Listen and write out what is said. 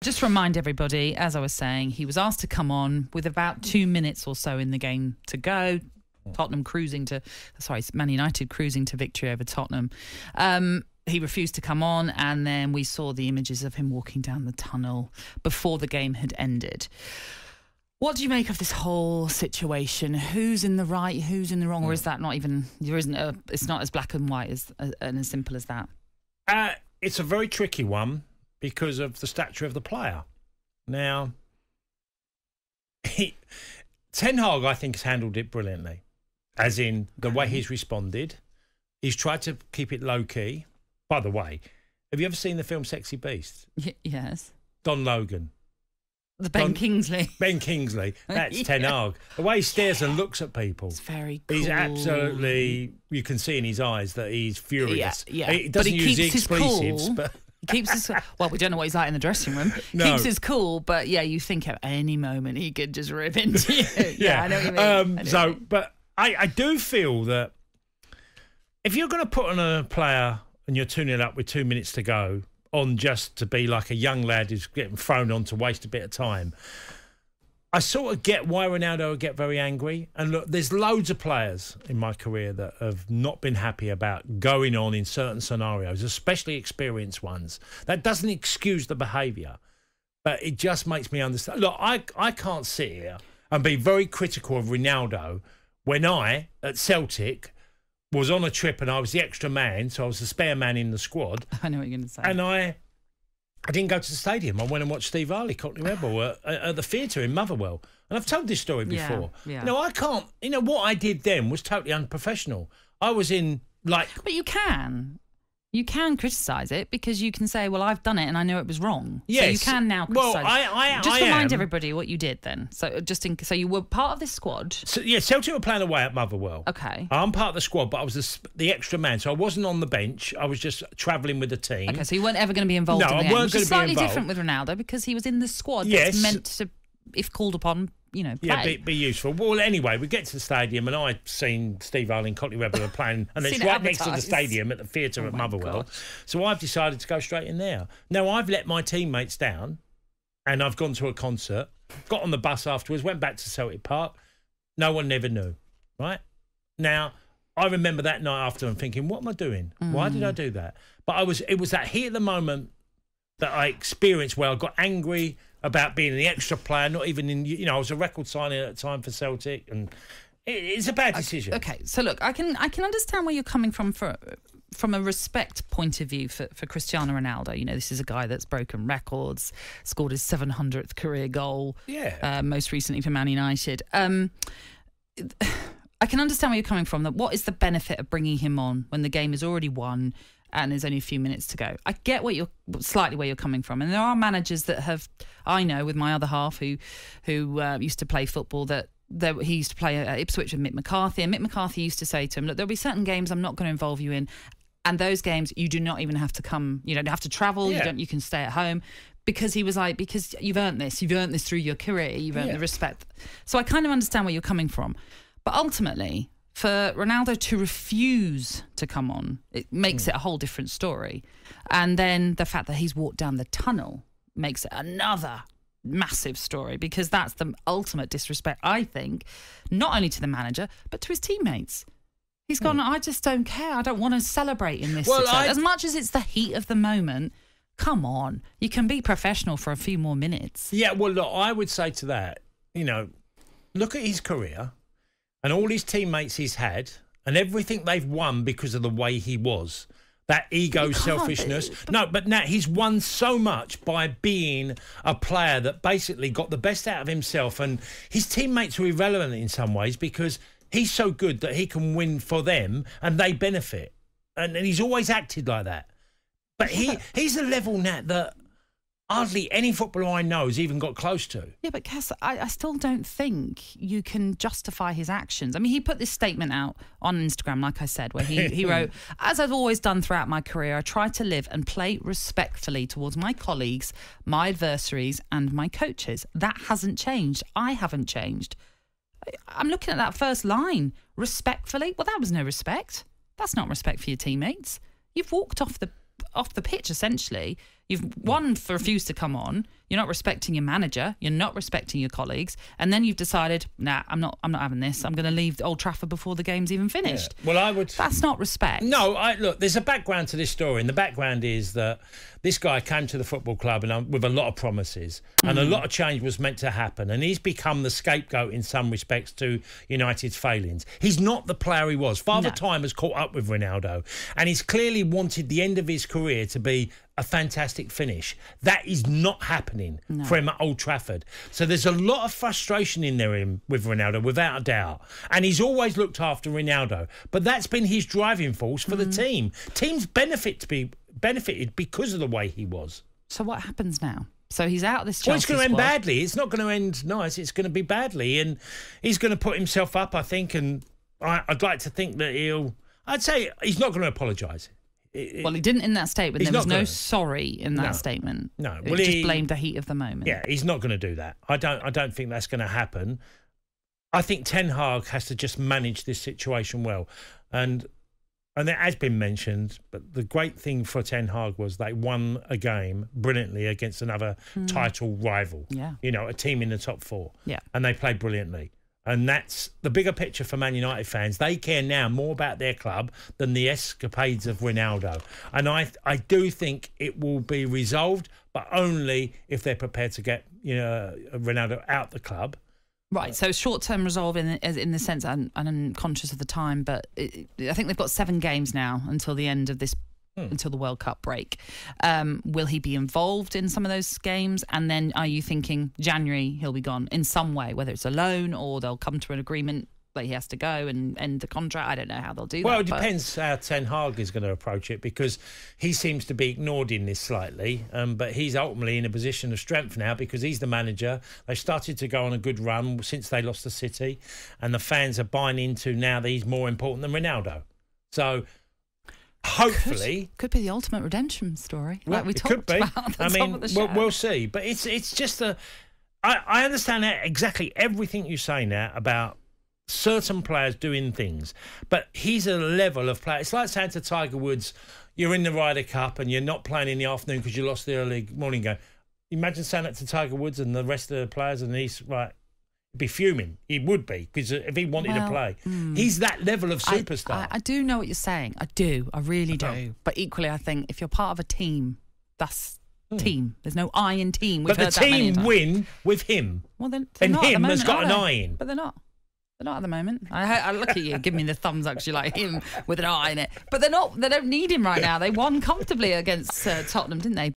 Just remind everybody, as I was saying, he was asked to come on with about 2 minutes or so in the game to go. Man United cruising to victory over Tottenham. He refused to come on, and then we saw the images of him walking down the tunnel before the game had ended. What do you make of this whole situation? Who's in the right, who's in the wrong, or is that not even? It's not as black and white and as simple as that. It's a very tricky one because of the stature of the player. Now, Ten Hag, I think, has handled it brilliantly, as in the way he's responded. He's tried to keep it low key. By the way, have you ever seen the film Sexy Beast? Yes. Don Logan. Ben Kingsley. Ben Kingsley. That's Ten Hag. The way he stares and looks at people. It's very cool. He's absolutely, you can see in his eyes that he's furious. Yeah. He doesn't use the expletives, but... He keeps his... Well, we don't know what he's like in the dressing room. No. Keeps his cool, but yeah, you think at any moment he could just rip into you. Yeah, I know what you mean. But I do feel that if you're going to put on a player and you're 2-0 up with 2 minutes to go on just to be like a young lad who's getting thrown on to waste a bit of time, I sort of get why Ronaldo would get very angry. And look, there's loads of players in my career that have not been happy about going on in certain scenarios, especially experienced ones. That doesn't excuse the behaviour, but it just makes me understand. Look, I can't sit here and be very critical of Ronaldo when I, at Celtic, was on a trip and I was the extra man, so I was the spare man in the squad. I know what you're going to say. And I didn't go to the stadium. I went and watched Steve Harley, Cockney Rebel, at the theatre in Motherwell. And I've told this story before. Yeah. I can't... what I did then was totally unprofessional. I was in, like... But you can. You can criticise it because you can say, well, I've done it and I know it was wrong. Yes. So you can now criticise it. Just remind everybody what you did then. So so you were part of this squad. So, yeah, Celtic were playing away at Motherwell. Okay. I'm part of the squad, but I was the extra man. So I wasn't on the bench. I was just travelling with the team. Okay, so you weren't ever going to be involved in the game. No, I weren't going to be involved. Slightly different with Ronaldo because he was in the squad that's meant to, if called upon, play. Yeah, be useful. Well, anyway, we get to the stadium and I'd seen Steve Harley and Cockney Rebel playing, and it's right next to the stadium at the theatre at Motherwell. God. So I've decided to go straight in there. Now, I've let my teammates down and I've gone to a concert, got on the bus afterwards, went back to Celtic Park. No one never knew, right? Now, I remember that night after and thinking, what am I doing? Why did I do that? But it was that heat of the moment that I experienced where I got angry about being the extra player, not even in, I was a record signing at the time for Celtic, and it's a bad decision. Okay, so look, I can understand where you're coming from a respect point of view for Cristiano Ronaldo. This is a guy that's broken records, scored his 700th career goal, most recently for Man United. I can understand where you're coming from, that what is the benefit of bringing him on when the game is already won and there's only a few minutes to go? I get where you're coming from, and there are managers that I know with my other half who used to play football that he used to play at Ipswich with Mick McCarthy, and Mick McCarthy used to say to him, look, there'll be certain games I'm not going to involve you in, and those games you do not even have to come, you don't have to travel, you can stay at home, because he was like, because you've earned this through your career, you've earned the respect. So I kind of understand where you're coming from, but ultimately, for Ronaldo to refuse to come on, it makes it a whole different story. And then the fact that he's walked down the tunnel makes it another massive story, because that's the ultimate disrespect, I think, not only to the manager, but to his teammates. He's gone, I just don't care. I don't want to celebrate in this. As much as it's the heat of the moment, come on. You can be professional for a few more minutes. Yeah, well, look, I would say to that, look at his career and all his teammates he's had and everything they've won because of the way he was. That ego, selfishness. But now he's won so much by being a player that basically got the best out of himself, and his teammates were irrelevant in some ways because he's so good that he can win for them and they benefit. And he's always acted like that. But he's a level now that hardly any footballer I know has even got close to. Yeah, but Cass, I still don't think you can justify his actions. I mean, he put this statement out on Instagram, like I said, where he wrote, as I've always done throughout my career, I try to live and play respectfully towards my colleagues, my adversaries and my coaches. That hasn't changed. I haven't changed. I'm looking at that first line. Respectfully? Well, that was no respect. That's not respect for your teammates. You've walked off the pitch, essentially. You've refused to come on. You're not respecting your manager. You're not respecting your colleagues. And then you've decided, nah, I'm not having this. I'm going to leave Old Trafford before the game's even finished. Yeah. Well, That's not respect. No, look, there's a background to this story. And the background is that this guy came to the football club with a lot of promises. And a lot of change was meant to happen. And he's become the scapegoat in some respects to United's failings. He's not the player he was. Father Time has caught up with Ronaldo. And he's clearly wanted the end of his career to be a fantastic finish. That is not happening for him at Old Trafford. So there's a lot of frustration in there with Ronaldo, without a doubt. And he's always looked after Ronaldo. But that's been his driving force for the team. Teams benefited because of the way he was. So what happens now? So he's out of this Chelsea Well, it's going to end squad. badly. It's not going to end nice. It's going to be badly. And he's going to put himself up, I think. And I'd like to think that I'd say he's not going to apologise. Well, he didn't in that statement. There was no sorry in that statement. No. Well, he just blamed the heat of the moment. Yeah, he's not going to do that. I don't think that's going to happen. I think Ten Hag has to just manage this situation well. And it has been mentioned, but the great thing for Ten Hag was they won a game brilliantly against another title rival. Yeah. A team in the top four. Yeah. And they played brilliantly. And that's the bigger picture for Man United fans. They care now more about their club than the escapades of Ronaldo. And I do think it will be resolved, but only if they're prepared to get Ronaldo out the club. Right, so short-term resolve in the sense, and I'm conscious of the time, but I think they've got 7 games now until the end of this, until the World Cup break. Will he be involved in some of those games? And then are you thinking January he'll be gone in some way, whether it's a loan or they'll come to an agreement that he has to go and end the contract? I don't know how they'll do that. Well, it depends how Ten Hag is going to approach it, because he seems to be ignored in this slightly, but he's ultimately in a position of strength now because he's the manager. They started to go on a good run since they lost to City, and the fans are buying into now that he's more important than Ronaldo. So hopefully could be the ultimate redemption story, well, like we talked about at the top of the show. We'll see. But it's just I understand exactly everything you say now about certain players doing things, but he's a level of player. It's like saying to Tiger Woods, you're in the Ryder Cup and you're not playing in the afternoon because you lost the early morning game. Imagine saying that to Tiger Woods and the rest of the players, and he's right. Be fuming. He would be, because if he wanted to play, he's that level of superstar. I do know what you're saying. I do. I really do. But equally, I think if you're part of a team, that's team. There's no I in team. But the team win with him. Well, then and him has got an eye in. But they're not. They're not at the moment. I look at you, give me the thumbs up, 'cause you like him with an eye in it. But they're not. They don't need him right now. They won comfortably against Tottenham, didn't they?